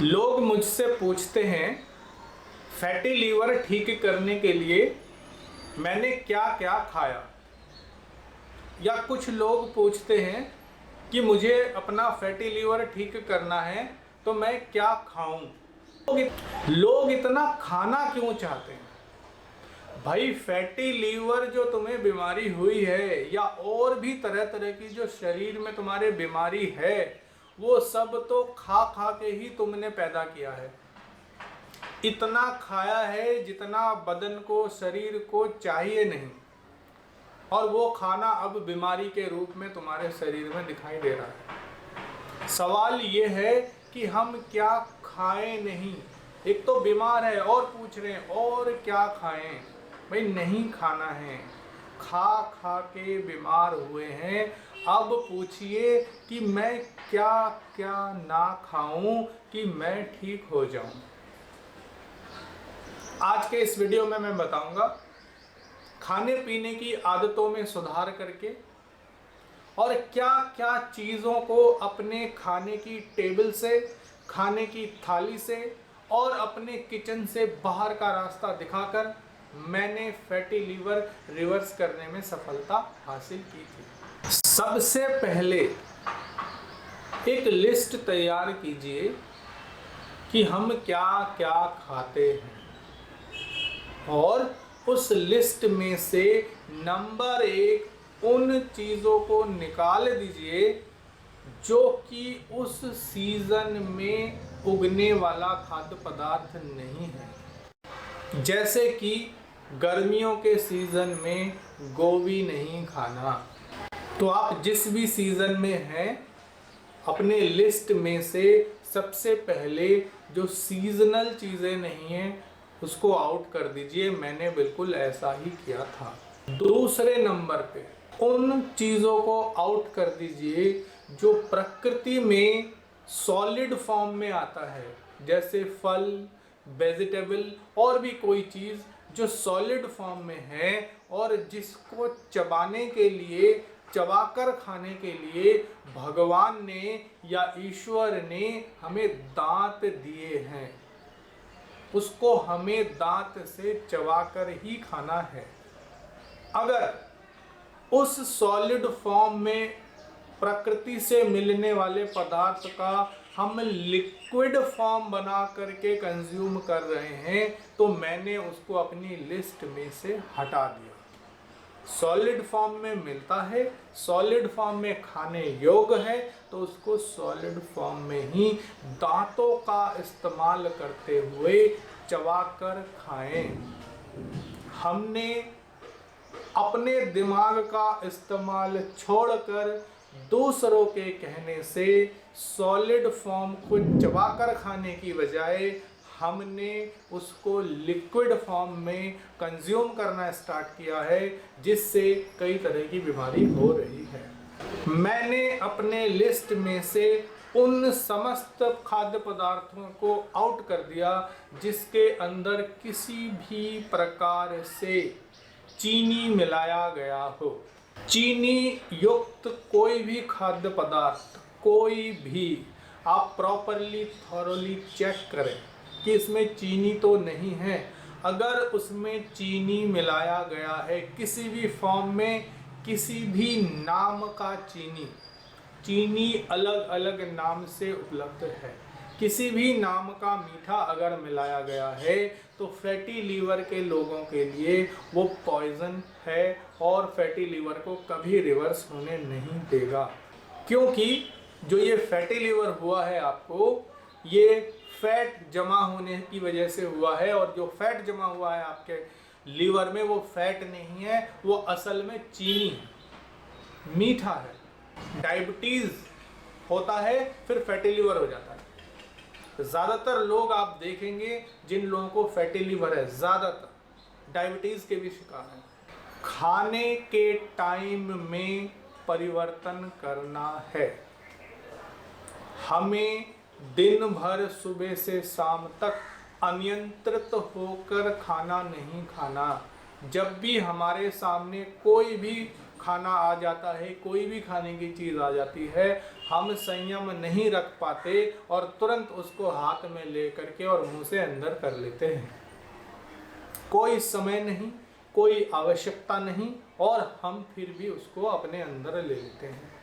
लोग मुझसे पूछते हैं फैटी लीवर ठीक करने के लिए मैंने क्या क्या खाया, या कुछ लोग पूछते हैं कि मुझे अपना फैटी लीवर ठीक करना है तो मैं क्या खाऊं। लोग इतना खाना क्यों चाहते हैं? भाई फैटी लीवर जो तुम्हें बीमारी हुई है या और भी तरह तरह की जो शरीर में तुम्हारे बीमारी है, वो सब तो खा खा के ही तुमने पैदा किया है। इतना खाया है जितना बदन को शरीर को चाहिए नहीं, और वो खाना अब बीमारी के रूप में तुम्हारे शरीर में दिखाई दे रहा है। सवाल ये है कि हम क्या खाएं नहीं। एक तो बीमार है और पूछ रहे हैं और क्या खाएं। भाई नहीं खाना है, खा खा के बीमार हुए हैं। अब पूछिए कि मैं क्या क्या ना खाऊं कि मैं ठीक हो जाऊं। आज के इस वीडियो में मैं बताऊंगा खाने पीने की आदतों में सुधार करके और क्या क्या चीज़ों को अपने खाने की टेबल से, खाने की थाली से और अपने किचन से बाहर का रास्ता दिखाकर मैंने फैटी लीवर रिवर्स करने में सफलता हासिल की थी। सबसे पहले एक लिस्ट तैयार कीजिए कि हम क्या क्या खाते हैं, और उस लिस्ट में से नंबर 1 उन चीज़ों को निकाल दीजिए जो कि उस सीज़न में उगने वाला खाद्य पदार्थ नहीं है। जैसे कि गर्मियों के सीज़न में गोभी नहीं खाना। तो आप जिस भी सीज़न में हैं, अपने लिस्ट में से सबसे पहले जो सीजनल चीज़ें नहीं हैं उसको आउट कर दीजिए। मैंने बिल्कुल ऐसा ही किया था। दूसरे नंबर पे उन चीज़ों को आउट कर दीजिए जो प्रकृति में सॉलिड फॉर्म में आता है, जैसे फल, वेजिटेबल और भी कोई चीज़ जो सॉलिड फॉर्म में है और जिसको चबाने के लिए, चबाकर खाने के लिए भगवान ने या ईश्वर ने हमें दांत दिए हैं। उसको हमें दांत से चबाकर ही खाना है। अगर उस सॉलिड फॉर्म में प्रकृति से मिलने वाले पदार्थ का हम लिक्विड फॉर्म बना करके कंज्यूम कर रहे हैं तो मैंने उसको अपनी लिस्ट में से हटा दिया। सॉलिड फॉर्म में मिलता है, सॉलिड फॉर्म में खाने योग्य है, तो उसको सॉलिड फॉर्म में ही दांतों का इस्तेमाल करते हुए चबाकर खाएं। हमने अपने दिमाग का इस्तेमाल छोड़कर दूसरों के कहने से सॉलिड फॉर्म को चबाकर खाने की बजाय हमने उसको लिक्विड फॉर्म में कंज्यूम करना स्टार्ट किया है, जिससे कई तरह की बीमारी हो रही है। मैंने अपने लिस्ट में से उन समस्त खाद्य पदार्थों को आउट कर दिया जिसके अंदर किसी भी प्रकार से चीनी मिलाया गया हो। चीनी युक्त कोई भी खाद्य पदार्थ, कोई भी, आप प्रॉपरली थॉरोली चेक करें कि इसमें चीनी तो नहीं है। अगर उसमें चीनी मिलाया गया है किसी भी फॉर्म में, किसी भी नाम का चीनी, चीनी अलग अलग नाम से उपलब्ध है, किसी भी नाम का मीठा अगर मिलाया गया है तो फैटी लीवर के लोगों के लिए वो पॉइजन है और फैटी लीवर को कभी रिवर्स होने नहीं देगा। क्योंकि जो ये फैटी लीवर हुआ है आपको, ये फैट जमा होने की वजह से हुआ है, और जो फैट जमा हुआ है आपके लीवर में वो फैट नहीं है, वो असल में चीनी है, मीठा है। डायबिटीज़ होता है फिर फैटी लीवर हो जाता है। ज़्यादातर लोग आप देखेंगे जिन लोगों को फैटी लीवर है, ज़्यादातर डायबिटीज़ के भी शिकार हैं। खाने के टाइम में परिवर्तन करना है। हमें दिन भर सुबह से शाम तक अनियंत्रित होकर खाना नहीं खाना। जब भी हमारे सामने कोई भी खाना आ जाता है, कोई भी खाने की चीज़ आ जाती है, हम संयम नहीं रख पाते और तुरंत उसको हाथ में ले करके और मुंह से अंदर कर लेते हैं। कोई समय नहीं, कोई आवश्यकता नहीं, और हम फिर भी उसको अपने अंदर ले लेते हैं।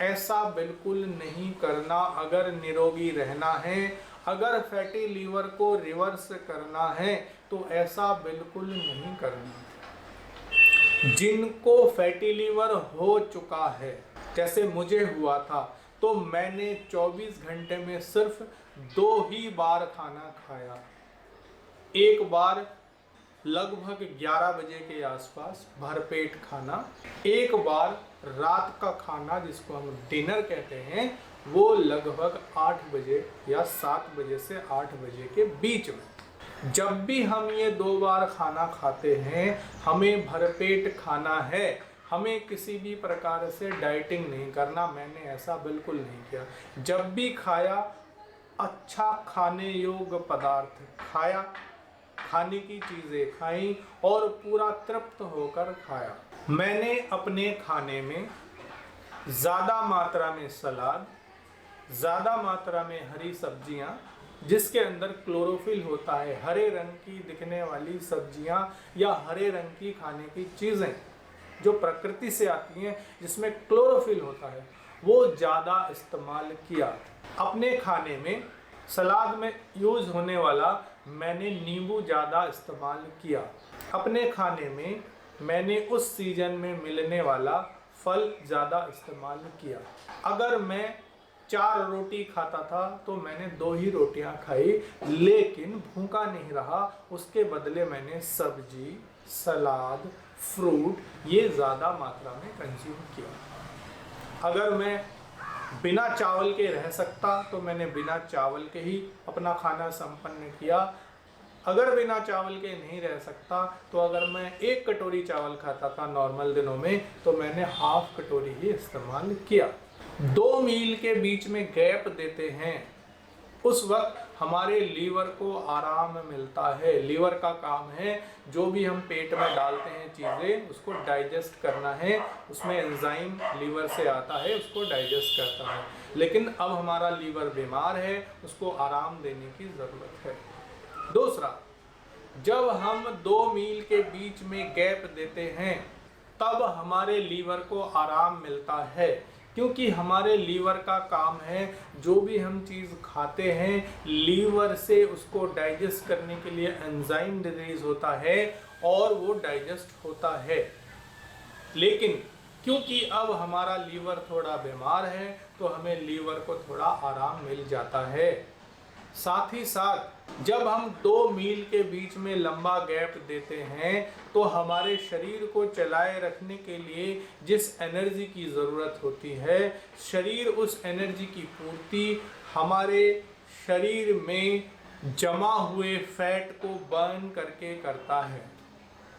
ऐसा बिल्कुल नहीं करना। अगर निरोगी रहना है, अगर फैटी लीवर को रिवर्स करना है, तो ऐसा बिल्कुल नहीं करना। जिनको फैटी लीवर हो चुका है, जैसे मुझे हुआ था, तो मैंने 24 घंटे में सिर्फ 2 ही बार खाना खाया। एक बार लगभग 11 बजे के आसपास भरपेट खाना, एक बार रात का खाना जिसको हम डिनर कहते हैं, वो लगभग 8 बजे या 7 बजे से 8 बजे के बीच में। जब भी हम ये 2 बार खाना खाते हैं, हमें भरपेट खाना है, हमें किसी भी प्रकार से डाइटिंग नहीं करना। मैंने ऐसा बिल्कुल नहीं किया। जब भी खाया, अच्छा खाने योग्य पदार्थ खाया, खाने की चीज़ें खाई और पूरा तृप्त होकर खाया। मैंने अपने खाने में ज़्यादा मात्रा में सलाद, ज़्यादा मात्रा में हरी सब्जियां, जिसके अंदर क्लोरोफिल होता है, हरे रंग की दिखने वाली सब्जियां या हरे रंग की खाने की चीज़ें जो प्रकृति से आती हैं, जिसमें क्लोरोफिल होता है, वो ज़्यादा इस्तेमाल किया। अपने खाने में सलाद में यूज़ होने वाला मैंने नींबू ज़्यादा इस्तेमाल किया। अपने खाने में मैंने उस सीजन में मिलने वाला फल ज़्यादा इस्तेमाल किया। अगर मैं 4 रोटी खाता था तो मैंने 2 ही रोटियां खाई, लेकिन भूखा नहीं रहा। उसके बदले मैंने सब्जी, सलाद, फ्रूट ये ज़्यादा मात्रा में कंज्यूम किया। अगर मैं बिना चावल के रह सकता तो मैंने बिना चावल के ही अपना खाना संपन्न किया। अगर बिना चावल के नहीं रह सकता तो अगर मैं 1 कटोरी चावल खाता था नॉर्मल दिनों में, तो मैंने हाफ कटोरी ही इस्तेमाल किया। 2 मील के बीच में गैप देते हैं, उस वक्त हमारे लीवर को आराम मिलता है। लीवर का काम है जो भी हम पेट में डालते हैं चीज़ें, उसको डाइजेस्ट करना है। उसमें एंजाइम लीवर से आता है, उसको डाइजेस्ट करता है। लेकिन अब हमारा लीवर बीमार है, उसको आराम देने की ज़रूरत है। दूसरा, जब हम 2 मील के बीच में गैप देते हैं, तब हमारे लीवर को आराम मिलता है, क्योंकि हमारे लीवर का काम है जो भी हम चीज़ खाते हैं, लीवर से उसको डाइजेस्ट करने के लिए एंजाइम रिलीज होता है और वो डाइजेस्ट होता है। लेकिन क्योंकि अब हमारा लीवर थोड़ा बीमार है, तो हमें लीवर को थोड़ा आराम मिल जाता है। साथ ही साथ जब हम 2 मील के बीच में लंबा गैप देते हैं, तो हमारे शरीर को चलाए रखने के लिए जिस एनर्जी की ज़रूरत होती है, शरीर उस एनर्जी की पूर्ति हमारे शरीर में जमा हुए फैट को बर्न करके करता है,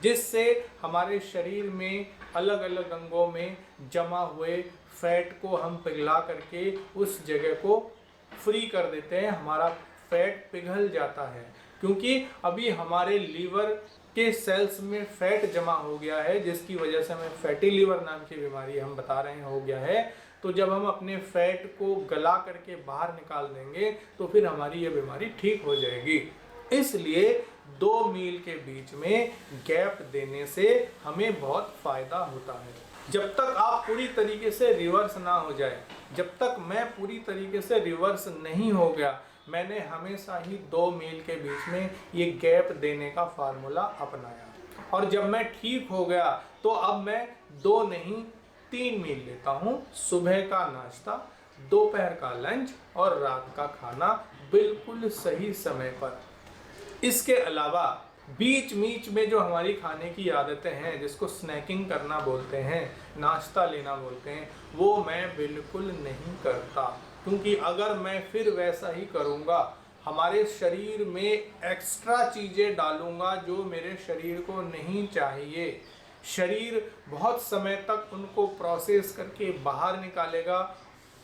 जिससे हमारे शरीर में अलग अलग अंगों में जमा हुए फैट को हम पिघला करके उस जगह को फ्री कर देते हैं। हमारा फैट पिघल जाता है, क्योंकि अभी हमारे लीवर के सेल्स में फैट जमा हो गया है, जिसकी वजह से हमें फैटी लीवर नाम की बीमारी हम बता रहे हैं हो गया है। तो जब हम अपने फैट को गला करके बाहर निकाल देंगे, तो फिर हमारी ये बीमारी ठीक हो जाएगी। इसलिए 2 मील के बीच में गैप देने से हमें बहुत फ़ायदा होता है। जब तक आप पूरी तरीके से रिवर्स ना हो जाए, जब तक मैं पूरी तरीके से रिवर्स नहीं हो गया, मैंने हमेशा ही 2 मील के बीच में ये गैप देने का फार्मूला अपनाया। और जब मैं ठीक हो गया, तो अब मैं 2 नहीं 3 मील लेता हूँ। सुबह का नाश्ता, दोपहर का लंच और रात का खाना बिल्कुल सही समय पर। इसके अलावा बीच बीच में जो हमारी खाने की आदतें हैं, जिसको स्नैकिंग करना बोलते हैं, नाश्ता लेना बोलते हैं, वो मैं बिल्कुल नहीं करता। क्योंकि अगर मैं फिर वैसा ही करूँगा, हमारे शरीर में एक्स्ट्रा चीज़ें डालूँगा जो मेरे शरीर को नहीं चाहिए। शरीर बहुत समय तक उनको प्रोसेस करके बाहर निकालेगा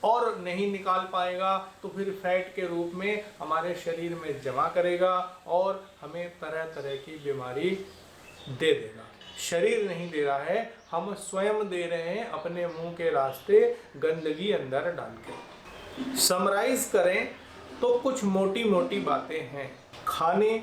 और नहीं निकाल पाएगा, तो फिर फैट के रूप में हमारे शरीर में जमा करेगा और हमें तरह तरह की बीमारी दे देगा। शरीर नहीं दे रहा है, हम स्वयं दे रहे हैं अपने मुंह के रास्ते गंदगी अंदर डाल के। समराइज करें तो कुछ मोटी मोटी बातें हैं। खाने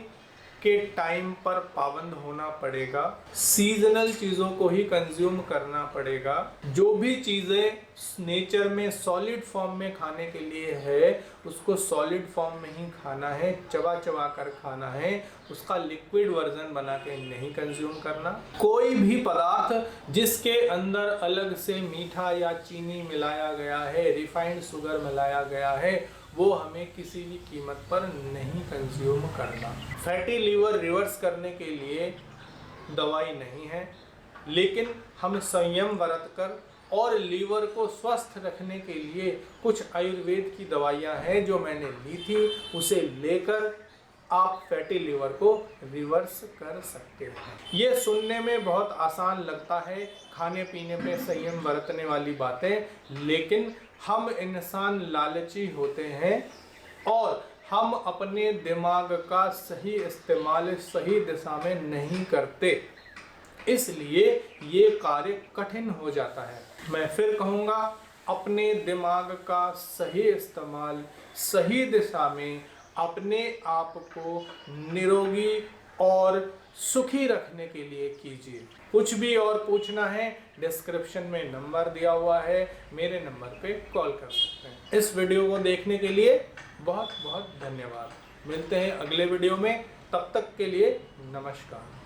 के टाइम पर पाबंद होना पड़ेगा, सीजनल चीज़ों को ही कंज्यूम करना पड़ेगा, जो भी चीज़ें नेचर में सॉलिड फॉर्म में खाने के लिए है उसको सॉलिड फॉर्म में ही खाना है, चबा चबा कर खाना है, उसका लिक्विड वर्जन बना के नहीं कंज्यूम करना। कोई भी पदार्थ जिसके अंदर अलग से मीठा या चीनी मिलाया गया है, रिफाइंड शुगर मिलाया गया है, वो हमें किसी भी कीमत पर नहीं कंज्यूम करना। फैटी लीवर रिवर्स करने के लिए दवाई नहीं है, लेकिन हम संयम बरत कर और लीवर को स्वस्थ रखने के लिए कुछ आयुर्वेद की दवाइयाँ हैं जो मैंने ली थी, उसे लेकर आप फैटी लीवर को रिवर्स कर सकते हैं। ये सुनने में बहुत आसान लगता है, खाने पीने पे संयम बरतने वाली बातें, लेकिन हम इंसान लालची होते हैं और हम अपने दिमाग का सही इस्तेमाल सही दिशा में नहीं करते, इसलिए ये कार्य कठिन हो जाता है। मैं फिर कहूँगा, अपने दिमाग का सही इस्तेमाल सही दिशा में अपने आप को निरोगी और सुखी रखने के लिए कीजिए। कुछ भी और पूछना है, डिस्क्रिप्शन में नंबर दिया हुआ है, मेरे नंबर पे कॉल कर सकते हैं। इस वीडियो को देखने के लिए बहुत बहुत धन्यवाद। मिलते हैं अगले वीडियो में, तब तक के लिए नमस्कार।